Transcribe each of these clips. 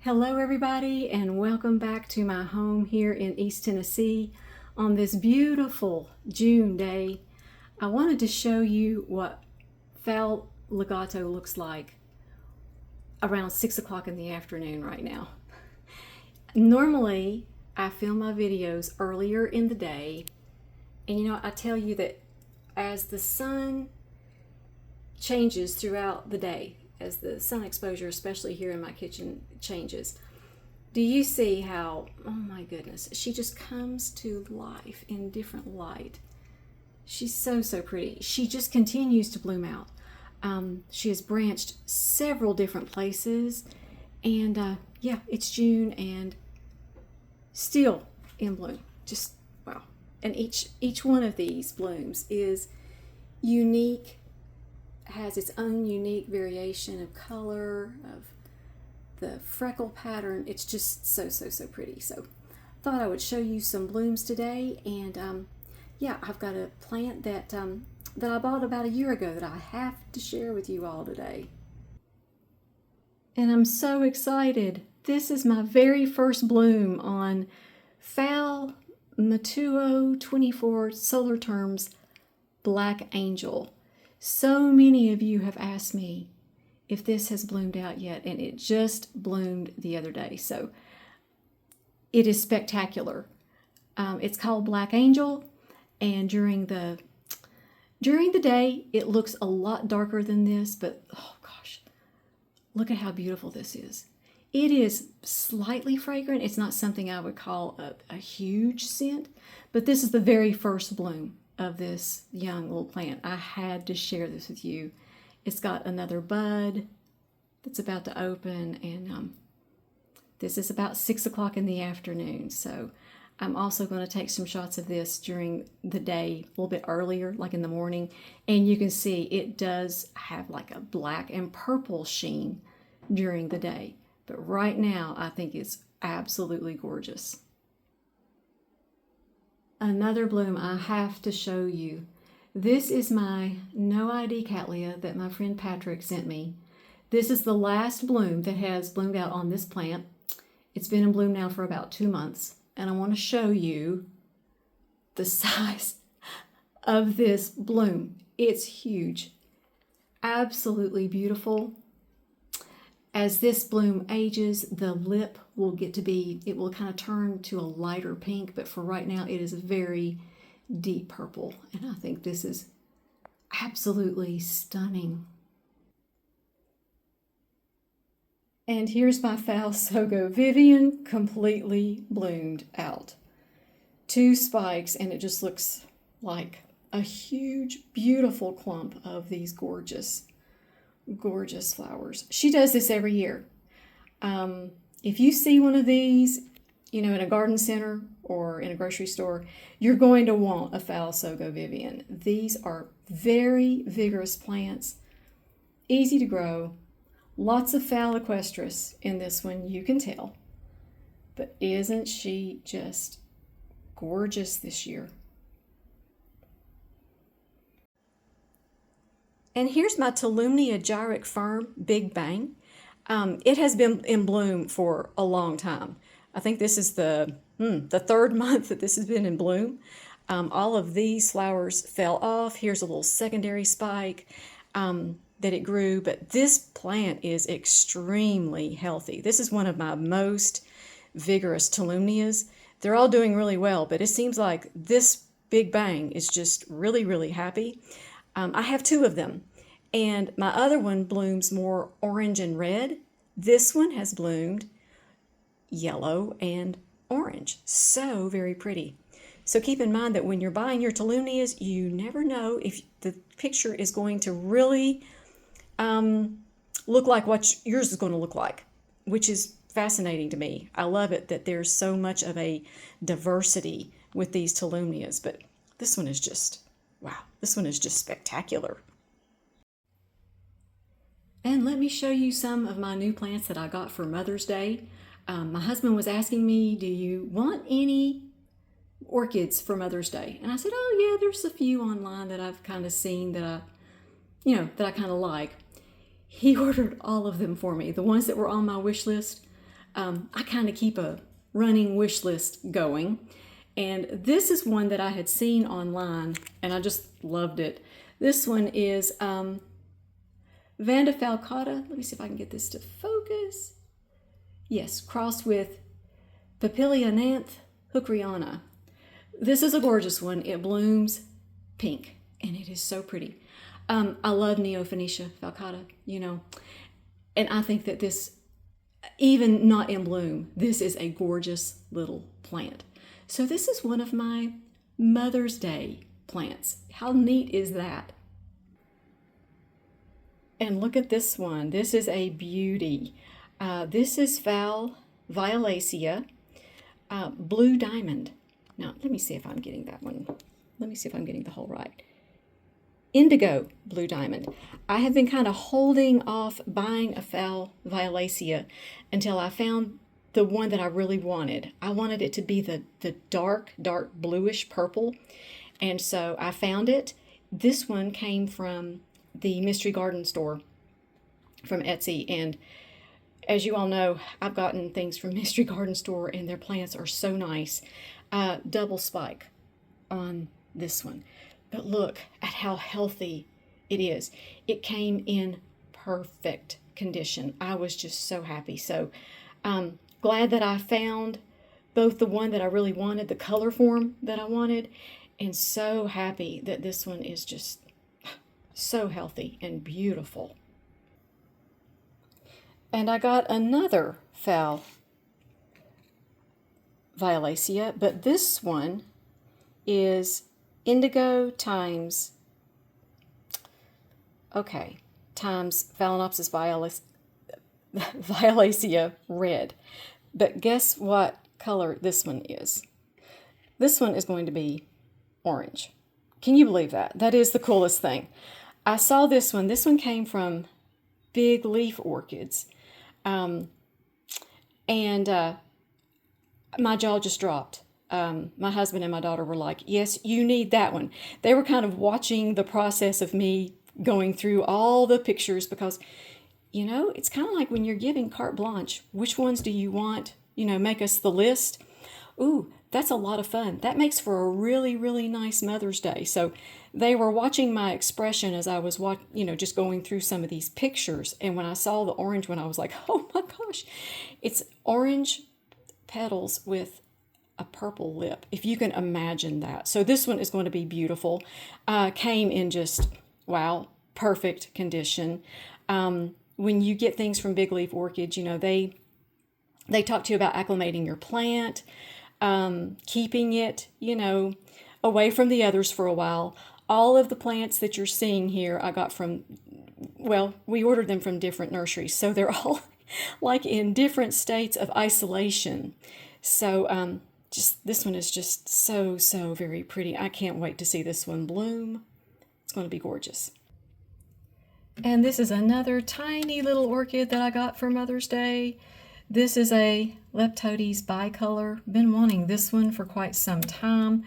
Hello everybody and welcome back to my home here in East Tennessee on this beautiful June day. I wanted to show you what Phal legato looks like around 6 o'clock in the afternoon right now. Normally I film my videos earlier in the day, and I tell you that as the sun changes throughout the day, as the sun exposure, especially here in my kitchen, changes, do you see how, oh my goodness, she just comes to life in different light. She's so pretty. She just continues to bloom out. She has branched several different places, and yeah, it's June and still in bloom. Just wow. And each one of these blooms is unique, has its own unique variation of color, of the freckle pattern. It's just so pretty. So thought I would show you some blooms today. And yeah, I've got a plant that I bought about a year ago that I have to share with you all today. And I'm so excited. This is my very first bloom on Phal Mituo 24 Solar Terms Black Angel. So many of you have asked me if this has bloomed out yet, and it just bloomed the other day. So it is spectacular. It's called Black Angel, and during the day it looks a lot darker than this, but oh gosh, look at how beautiful this is. It is slightly fragrant. It's not something I would call a huge scent, but this is the very first bloom of this young little plant. I had to share this with you. It's got another bud that's about to open, and this is about 6 o'clock in the afternoon. So I'm also going to take some shots of this during the day, a little bit earlier, like in the morning, and you can see it does have like a black and purple sheen during the day. But right now, I think it's absolutely gorgeous. Another bloom I have to show you. This is my no ID Cattleya that my friend Patrick sent me. This is the last bloom that has bloomed out on this plant. It's been in bloom now for about 2 months, and I want to show you the size of this bloom. It's huge, absolutely beautiful. As this bloom ages, the lip will it will kind of turn to a lighter pink, but for right now it is a very deep purple, and I think this is absolutely stunning. And here's my Phal Vivian, completely bloomed out. 2 spikes, and it just looks like a huge, beautiful clump of these gorgeous flowers. She does this every year. If you see one of these, in a garden center or in a grocery store, you're going to want a Phal Vivian. These are very vigorous plants, easy to grow, lots of Phal equestris in this one, you can tell. But isn't she just gorgeous this year? And here's my Tulumas gyric fern, Big Bang. It has been in bloom for a long time. I think this is the 3rd month that this has been in bloom. All of these flowers fell off. Here's a little secondary spike that it grew, but this plant is extremely healthy. This is one of my most vigorous Tulumas. They're all doing really well, but it seems like this Big Bang is just really happy. I have 2 of them, and my other one blooms more orange and red. This one has bloomed yellow and orange. So very pretty. So keep in mind that when you're buying your Tulumas, you never know if the picture is going to really look like what yours is going to look like, which is fascinating to me. I love it that there's so much of a diversity with these Tulumas, but this one is just wow, this one is just spectacular. And let me show you some of my new plants that I got for Mother's Day. My husband was asking me, do you want any orchids for Mother's Day? And I said, oh yeah, there's a few online that I've kind of seen that I kind of like. He ordered all of them for me, the ones that were on my wish list. I kind of keep a running wish list going. And this is one that I had seen online and I just loved it. This one is Vanda falcata. Let me see if I can get this to focus. Yes, crossed with Papillia nanth hookriana. This is a gorgeous one. It blooms pink and it is so pretty. I love Neophonetia falcata, you know, and I think that this, even not in bloom, this is a gorgeous little plant. So this is one of my Mother's Day plants. How neat is that? And look at this one. This is a beauty. This is Phal, Violacea, Blue Diamond. Now, let me see if I'm getting that one. Let me see if I'm getting the whole right. Indigo Blue Diamond. I have been kind of holding off buying a Phal Violacea until I found the one that I really wanted. I wanted it to be the dark bluish purple. And so I found it. This one came from the Mystery Garden store from Etsy. And as you all know, I've gotten things from Mystery Garden store and their plants are so nice. Double spike on this one. But look at how healthy it is. It came in perfect condition. I was just so happy. So glad that I found both the one that I really wanted, the color form that I wanted, and so happy that this one is just so healthy and beautiful. And I got another Phal Violacea, but this one is indigo times phalaenopsis Violacea red. But guess what color this one is? This one is going to be orange. Can you believe that? That is the coolest thing. I saw this one. This one came from Big Leaf Orchids. And my jaw just dropped. My husband and my daughter were like, yes, you need that one. They were kind of watching the process of me going through all the pictures because, you know, it's kind of like when you're giving carte blanche, which ones do you want? You know, make us the list. Ooh, that's a lot of fun. That makes for a really, really nice Mother's Day. So they were watching my expression as I was, just going through some of these pictures. And when I saw the orange one, I was like, oh my gosh, it's orange petals with a purple lip, if you can imagine that. So this one is going to be beautiful. Came in just, wow, perfect condition. When you get things from Big Leaf Orchids, you know, they talk to you about acclimating your plant, keeping it, you know, away from the others for a while. All of the plants that you're seeing here, I got from, well, we ordered them from different nurseries. So they're all like in different states of isolation. So just this one is just so very pretty. I can't wait to see this one bloom. It's going to be gorgeous. And this is another tiny little orchid that I got for Mother's Day. This is a Leptodes bicolor. Been wanting this one for quite some time.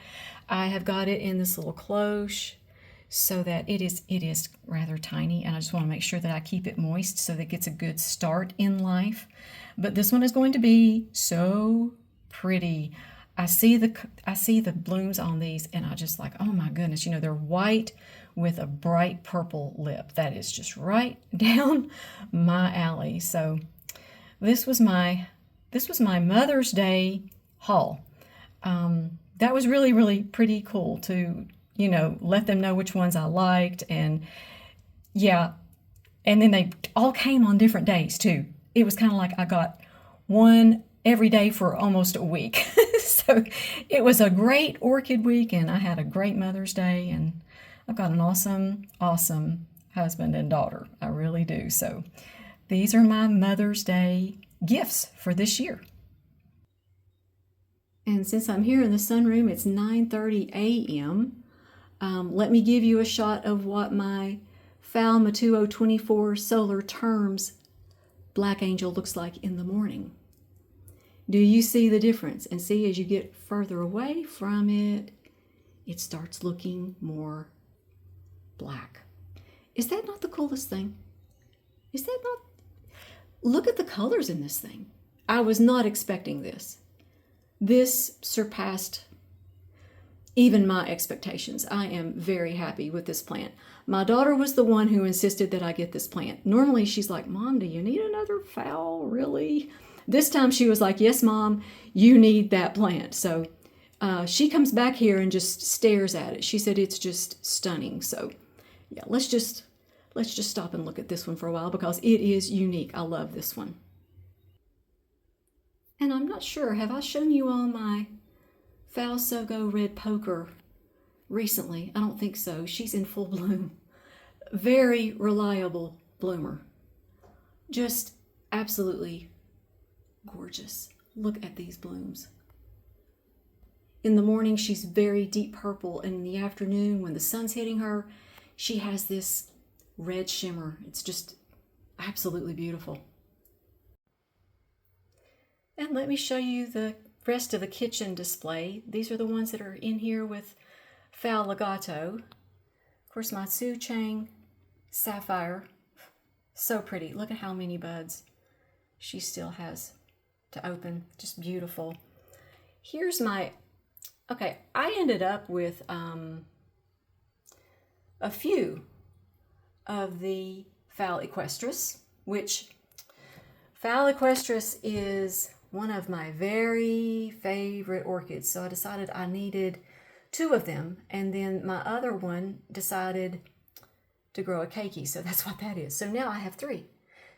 I have got it in this little cloche so that it is rather tiny, and I just want to make sure that I keep it moist so that it gets a good start in life. But this one is going to be so pretty. I see the blooms on these and I just like, oh my goodness, you know, they're white with a bright purple lip. That is just right down my alley. So this was my Mother's Day haul. That was really, really pretty cool to, you know, let them know which ones I liked. And yeah, and then they all came on different days too. It was kind of like I got one every day for almost a week. So it was a great orchid week and I had a great Mother's Day and I've got an awesome husband and daughter. I really do. So these are my Mother's Day gifts for this year. And since I'm here in the sunroom, it's 9:30 a.m. Let me give you a shot of what my Phal Mituo 24 Solar Terms Black Angel looks like in the morning. Do you see the difference? And see, as you get further away from it, it starts looking more black. Is that not the coolest thing? Is that not? Look at the colors in this thing. I was not expecting this. This surpassed even my expectations. I am very happy with this plant. My daughter was the one who insisted that I get this plant. Normally she's like, Mom, do you need another phal, really? This time she was like, yes, Mom, you need that plant. So she comes back here and just stares at it. She said it's just stunning. So yeah, let's just stop and look at this one for a while because it is unique. I love this one. And I'm not sure, have I shown you all my Phal Sogo Red Poker recently? I don't think so. She's in full bloom. Very reliable bloomer. Just absolutely gorgeous. Look at these blooms. In the morning, she's very deep purple, and in the afternoon, when the sun's hitting her, she has this red shimmer. It's just absolutely beautiful. And let me show you the rest of the kitchen display. These are the ones that are in here with Phal Legato. Of course, my Su Chang Sapphire. So pretty. Look at how many buds she still has to open. Just beautiful. Here's my... Okay, I ended up with a few of the Phal Equestris, which Phal Equestris is one of my very favorite orchids. So I decided I needed 2 of them, and then my other one decided to grow a keiki, so that's what that is. So now I have 3.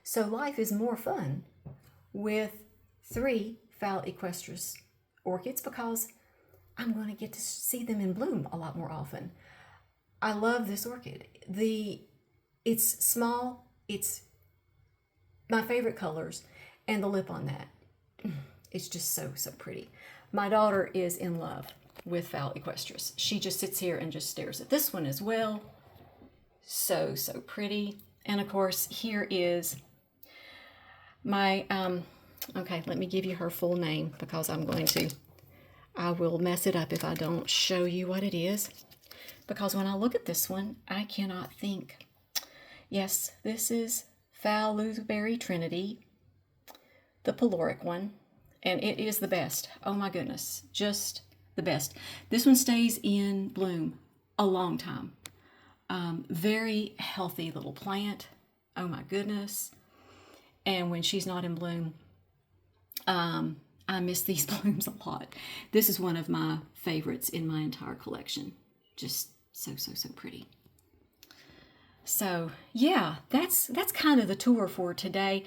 So life is more fun with 3 Phal Equestris orchids because I'm going to get to see them in bloom a lot more often. I love this orchid. It's small, it's my favorite colors, and the lip on that, it's just so pretty. My daughter is in love with Phal Equestris. She just sits here and just stares at this one as well. So pretty. And of course, here is my, okay, let me give you her full name because I will mess it up if I don't show you what it is. Because when I look at this one, I cannot think. Yes, this is Phal Looseberry Trinity, the Peloric one, and it is the best. Oh my goodness, just the best. This one stays in bloom a long time. Very healthy little plant. Oh my goodness. And when she's not in bloom, I miss these blooms a lot. This is one of my favorites in my entire collection. Just so pretty. So yeah, that's kind of the tour for today.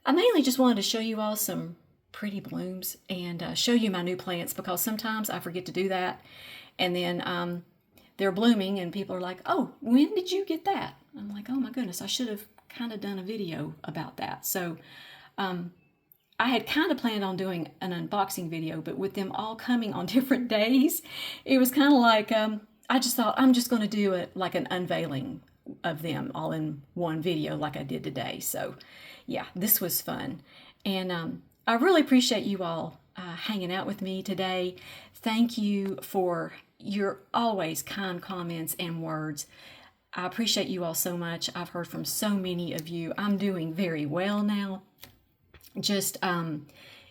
I mainly just wanted to show you all some pretty blooms and show you my new plants because sometimes I forget to do that. And then they're blooming and people are like, oh, when did you get that? I'm like, oh my goodness, I should have kind of done a video about that. So I had kind of planned on doing an unboxing video, but with them all coming on different days, it was kind of like, I just thought I'm just going to do it like an unveiling of them all in one video like I did today. So yeah, this was fun. And I really appreciate you all hanging out with me today. Thank you for your always kind comments and words. I appreciate you all so much. I've heard from so many of you. I'm doing very well now. Just,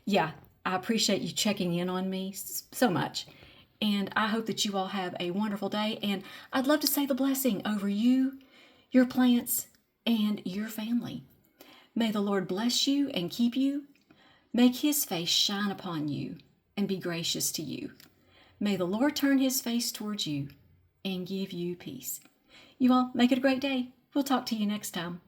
yeah, I appreciate you checking in on me so much. And I hope that you all have a wonderful day. And I'd love to say the blessing over you, your plants, and your family. May the Lord bless you and keep you. Make his face shine upon you and be gracious to you. May the Lord turn his face towards you and give you peace. You all make it a great day. We'll talk to you next time.